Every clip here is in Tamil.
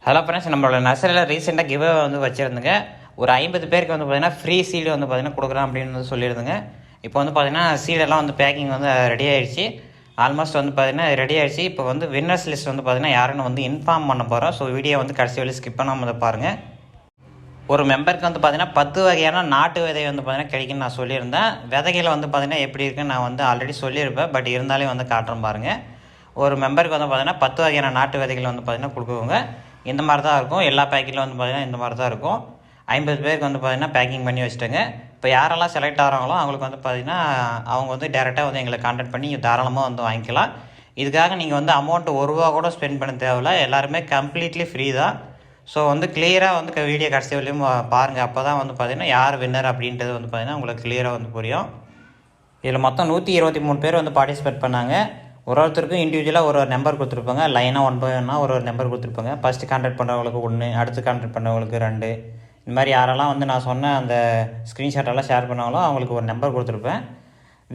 ஹலோ ஃப்ரெண்ட்ஸ், நம்மளோட நர்சரியில் ரீசெண்டாக கிவ் வந்து வச்சுருந்துங்க. ஒரு 50 பேருக்கு வந்து பார்த்திங்கன்னா ஃப்ரீ சீடு வந்து பார்த்திங்கன்னா கொடுக்குறேன் அப்படின்னு வந்து சொல்லியிருந்துங்க. இப்போ வந்து பார்த்திங்கன்னா சீடெல்லாம் வந்து பேக்கிங் வந்து ரெடி ஆகிடுச்சு. ஆல்மோஸ்ட் வந்து பார்த்திங்கன்னா ரெடி ஆகிடுச்சு. இப்போ வந்து வின்னர்ஸ் லிஸ்ட் வந்து பார்த்திங்கன்னா யாருன்னு வந்து இன்ஃபார்ம் பண்ண போகிறோம். ஸோ வீடியோ வந்து கடைசி வரையும் ஸ்கிப் பண்ணாமல் வந்து பாருங்கள். ஒரு மெம்பருக்கு வந்து பார்த்திங்கன்னா 10 வகையான நாட்டு விதை வந்து பார்த்திங்கன்னா கிடைக்குன்னு நான் சொல்லியிருந்தேன். விதைகளை வந்து பார்த்திங்கன்னா எப்படி இருக்குன்னு நான் வந்து ஆல்ரெடி சொல்லியிருப்பேன். பட் இருந்தாலும் வந்து காட்டுறேன் பாருங்கள். ஒரு மெம்பருக்கு வந்து பார்த்திங்கன்னா 10 வகையான நாட்டு விதைகள் வந்து பார்த்திங்கன்னா கொடுக்குவோங்க. இந்த மாதிரி தான் இருக்கும். எல்லா பேக்கிலும் வந்து பார்த்திங்கன்னா இந்த மாதிரி தான் இருக்கும். 50 பேருக்கு வந்து பார்த்திங்கன்னா பேக்கிங் பண்ணி வச்சுட்டேங்க. இப்போ யாரெல்லாம் செலக்ட் ஆகிறாங்களோ அவங்களுக்கு வந்து பார்த்திங்கன்னா அவங்க வந்து டேரெக்டாக வந்து எங்களை கான்டாக்ட் பண்ணி தாராளமாக வந்து வாங்கிக்கலாம். இதுக்காக நீங்கள் வந்து அமௌண்ட் ₹1 கூட ஸ்பெண்ட் பண்ண தேவையில்ல. எல்லாருமே கம்ப்ளீட்லி ஃப்ரீ தான். ஸோ வந்து கிளியராக வந்து வீடியோ கடைசி வரையும் பாருங்கள். அப்போ தான் வந்து பார்த்திங்கன்னா யார் வின்னர் அப்படின்றது வந்து பார்த்திங்கன்னா உங்களுக்கு கிளியராக வந்து புரியும். இதில் மொத்தம் 123 பேர் வந்து பார்ட்டிசிபேட் பண்ணாங்க. ஒருத்தருக்கும் இண்டிவிஜுவலாக ஒரு நம்பர் கொடுத்துருப்பாங்க. லைனாக 1 by 1 ஒரு நம்பர் கொடுத்துருப்பாங்க. ஃபஸ்ட்டு கான்டாக்ட் பண்ணுறவங்களுக்கு 1, அடுத்து கான்டாக்ட் பண்ணுறவங்களுக்கு 2, இந்த மாதிரி யாரெல்லாம் வந்து நான் சொன்ன அந்த ஸ்க்ரீன்ஷாட்டெல்லாம் ஷேர் பண்ணாங்களோ அவங்களுக்கு ஒரு நம்பர் கொடுத்துருப்பேன்.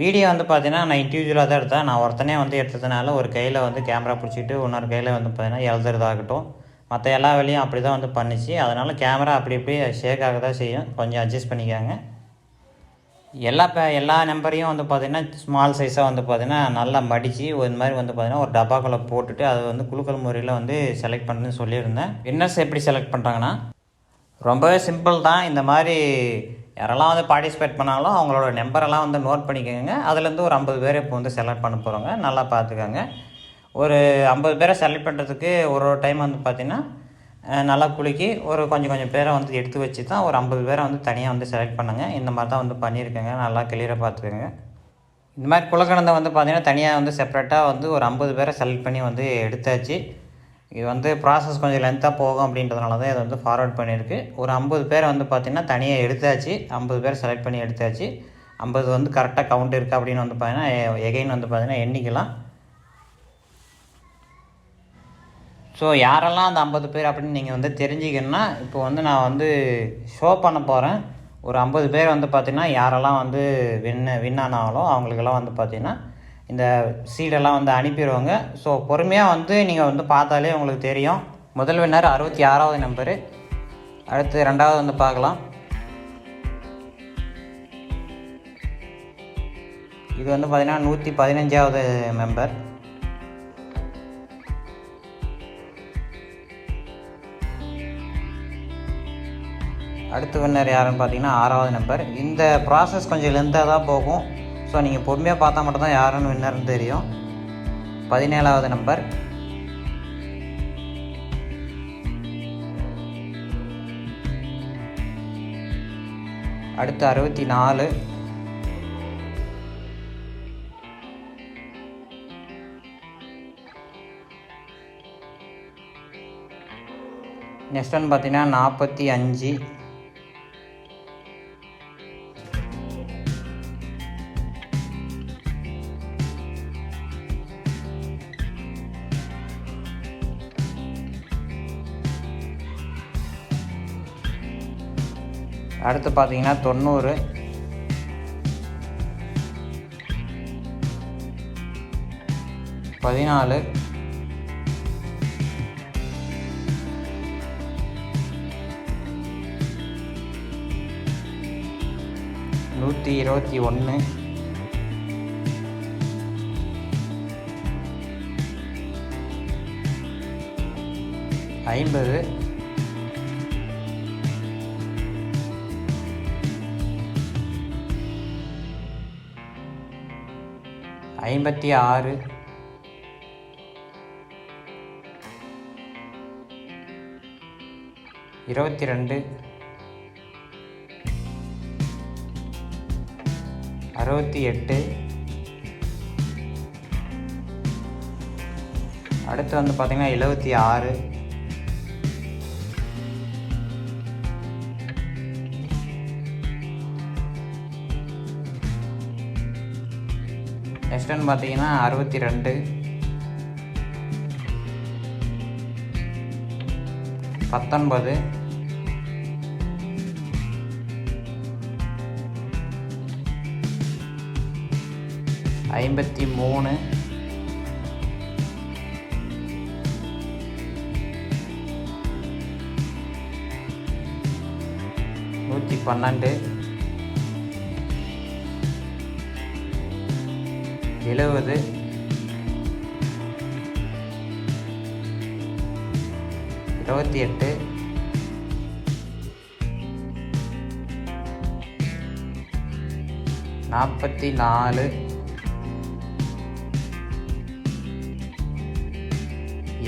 வீடியோ வந்து பார்த்தீங்கன்னா நான் இண்டிவிஜுவலாக தான் எடுத்தேன். நான் ஒருத்தனே வந்து எடுத்ததுனால ஒரு கையில் வந்து கேமரா பிடிச்சிட்டு இன்னொரு கையில் வந்து பார்த்தீங்கன்னா எழுதுறதாகட்டும் மற்ற எல்லா வேலையும் அப்படி தான் வந்து பண்ணிச்சு. அதனால் கேமரா அப்படி இப்படி ஷேக் ஆக தான் செய்யும். கொஞ்சம் அட்ஜஸ்ட் பண்ணிக்காங்க. எல்லா நம்பரையும் வந்து பார்த்திங்கன்னா ஸ்மால் சைஸாக வந்து பார்த்திங்கன்னா நல்லா மடித்து இந்த மாதிரி வந்து பார்த்திங்கன்னா ஒரு டப்பாக்குள்ளே போட்டுட்டு அதை வந்து குலுக்கல் முறையில் வந்து செலக்ட் பண்ணுன்னு சொல்லியிருந்தேன். வின்னர்ஸ் எப்படி செலக்ட் பண்ணுறாங்கன்னா ரொம்பவே சிம்பிள் தான். இந்த மாதிரி யாரெல்லாம் வந்து பார்ட்டிசிபேட் பண்ணாங்களோ அவங்களோட நம்பரெல்லாம் வந்து நோட் பண்ணிக்கோங்க. அதுலேருந்து ஒரு 50 பேரை இப்போ வந்து செலக்ட் பண்ண போகிறோங்க. நல்லா பார்த்துக்கோங்க. ஒரு 50 பேரை செலக்ட் பண்ணுறதுக்கு ஒரு டைம் வந்து பார்த்திங்கன்னா நல்லா குலுக்கி ஒரு கொஞ்சம் பேரை வந்து எடுத்து வச்சு தான் ஒரு 50 பேரை வந்து தனியாக வந்து செலக்ட் பண்ணுங்க. இந்த மாதிரி தான் வந்து பண்ணியிருக்கேங்க. நல்லா கிளியராக பார்த்துக்கோங்க. இந்த மாதிரி குலக்கணத்தை வந்து பார்த்திங்கன்னா தனியாக வந்து செப்பரேட்டாக வந்து ஒரு 50 பேரை செலக்ட் பண்ணி வந்து எடுத்தாச்சு. இது வந்து ப்ராசஸ் கொஞ்சம் லென்த்தாக போகும் அப்படின்றதுனால தான் இதை வந்து ஃபார்வர்ட் பண்ணியிருக்கு. ஒரு 50 பேரை வந்து பார்த்திங்கன்னா தனியாக எடுத்தாச்சு. 50 பேர் செலக்ட் பண்ணி எடுத்தாச்சு. 50 வந்து கரெக்டாக கவுண்ட் இருக்குது அப்படின்னு வந்து பார்த்திங்கன்னா எகைன் வந்து பார்த்திங்கன்னா எண்ணிக்கலாம். ஸோ யாரெல்லாம் அந்த 50 பேர் அப்படின்னு நீங்கள் வந்து தெரிஞ்சிக்கணுன்னா இப்போ வந்து நான் வந்து ஷோ பண்ண போகிறேன். ஒரு 50 பேர் வந்து பார்த்திங்கன்னா யாரெல்லாம் வந்து வின் ஆனாங்களோ அவங்களுக்கெல்லாம் வந்து பார்த்திங்கன்னா இந்த சீடெல்லாம் வந்து அனுப்பிடுவாங்க. ஸோ பொறுமையாக வந்து நீங்கள் வந்து பார்த்தாலே உங்களுக்கு தெரியும். முதல் வின்னர் 66வது நம்பரு. அடுத்து 2வது வந்து பார்க்கலாம். இது வந்து பார்த்திங்கன்னா 115வது மெம்பர். அடுத்து வின்னர் யாருன்னு பார்த்தீங்கன்னா 6வது நம்பர். இந்த ப்ராசஸ் கொஞ்சம் லென்த்தாக தான் போகும். ஸோ நீங்கள் பொறுமையாக பார்த்தா மட்டும்தான் யாருன்னு வின்னர்னு தெரியும். 17வது நம்பர். அடுத்து 64. நெக்ஸ்ட் வந்து பார்த்தீங்கன்னா 45. அடுத்து பார்த்தீங்கன்னா 90. பதினாலு. 121. 50. 56. 22. 68. அடுத்து வந்து பார்த்திங்கன்னா 76. 62. 19. 53. 54. 112 70 28 44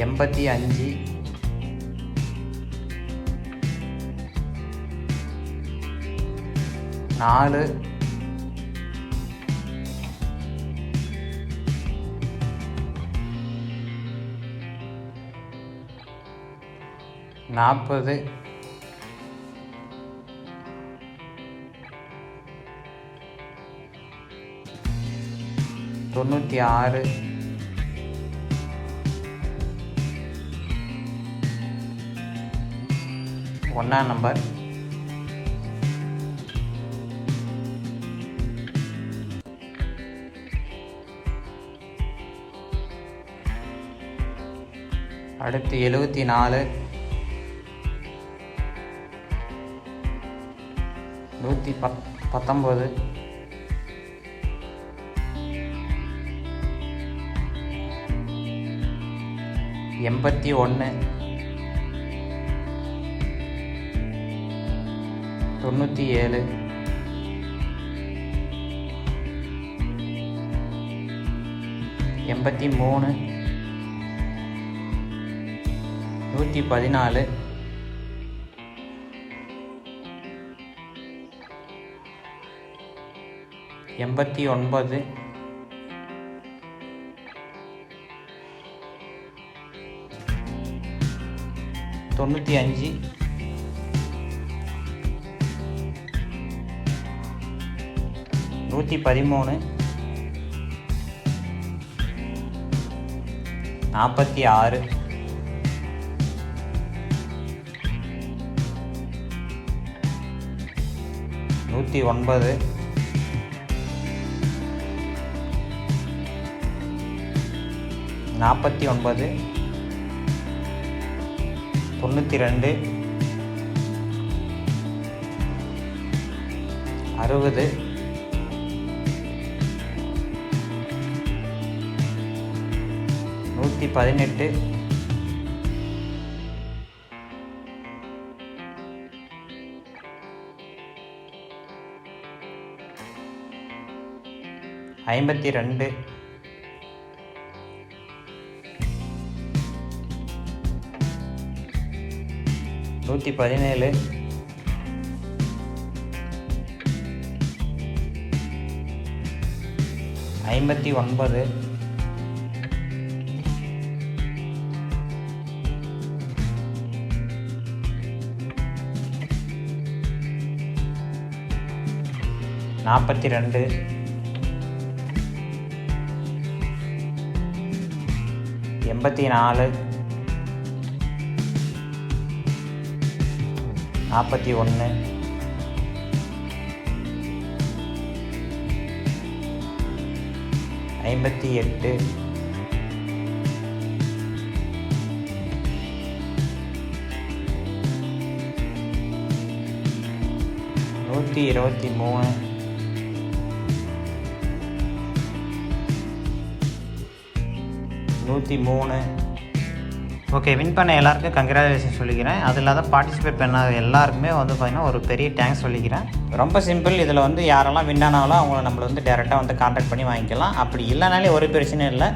85 4 40 96 ஒன்றாம் நம்பர் 74 119 81 97 83 114 89 95 113 46 109 49 92 60 118 52 117 59 42 84 41 58 123 103. ஓகே, வின் பண்ண எல்லாருக்கும் கங்க்ராச்சுலேஷன் சொல்லிக்கிறேன். அது இல்லாத பார்ட்டிசிபேட் பண்ண எல்லாருக்குமே வந்து பார்த்திங்கன்னா ஒரு பெரிய தேங்க்ஸ் சொல்லிக்கிறேன். ரொம்ப சிம்பிள். இதில் வந்து யாரெல்லாம் வின் ஆனாலும் அவங்கள நம்மளை வந்து டேரெக்டாக வந்து கான்டாக்ட் பண்ணி வாங்கிக்கலாம். அப்படி இல்லைனாலே ஒரு பிரச்சனை இல்லை.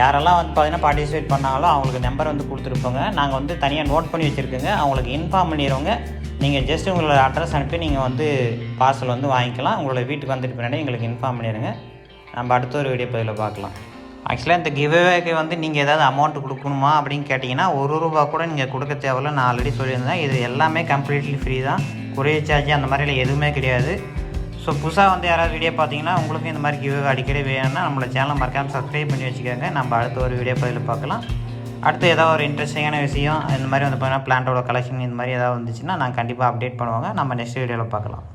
யாரெல்லாம் வந்து பார்த்திங்கன்னா பார்ட்டிசிபேட் பண்ணாங்களோ அவங்களுக்கு நம்பர் வந்து கொடுத்துருப்போங்க. நாங்கள் வந்து தனியாக நோட் பண்ணி வச்சுருக்கோங்க. அவங்களுக்கு இன்ஃபார்ம் பண்ணிடுவோங்க. நீங்கள் ஜஸ்ட் உங்களோட அட்ரஸ் அனுப்பி நீங்கள் வந்து பார்சல் வந்து வாங்கிக்கலாம். உங்களோட வீட்டுக்கு வந்துட்டு பின்னாடி எங்களுக்கு இன்ஃபார்ம் பண்ணிடுங்க. நம்ம அடுத்த ஒரு வீடியோ பதிவில் பார்க்கலாம். ஆக்சுவலாக இந்த கிவ்அவேக்கு வந்து நீங்கள் ஏதாவது அமௌண்ட் கொடுக்கணுமா அப்படின்னு கேட்டிங்கன்னா ₹1 கூட நீங்கள் கொடுக்க தேவையில்ல. நான் ஆல்ரெடி சொல்லியிருந்தேன். இது எல்லாமே கம்ப்ளீட்லி ஃப்ரீ தான். கொரியர் சார்ஜ் அந்த மாதிரிலாம் எதுவுமே கிடையாது. ஸோ புதுசாக வந்து யாராவது வீடியோ பார்த்தீங்கன்னா உங்களுக்கும் இந்த மாதிரி கிவ்அவே அடிக்கடி வேணும்னா நம்மளோட சேனலை மறக்காமல் சப்ஸ்கிரைப் பண்ணி வச்சுக்கோங்க. நம்ம அடுத்த ஒரு வீடியோ பதிவில் பார்க்கலாம். அடுத்து ஏதாவது ஒரு இன்ட்ரெஸ்டிங்கான விஷயம் இந்த மாதிரி வந்து பார்த்தீங்கன்னா பிளான்ட்டோட கலெக்ஷன் இந்த மாதிரி ஏதாவது வந்துச்சுன்னா நான் கண்டிப்பாக அப்டேட் பண்ணுவாங்க. நம்ம நெக்ஸ்ட் வீடியோவில் பார்க்கலாம்.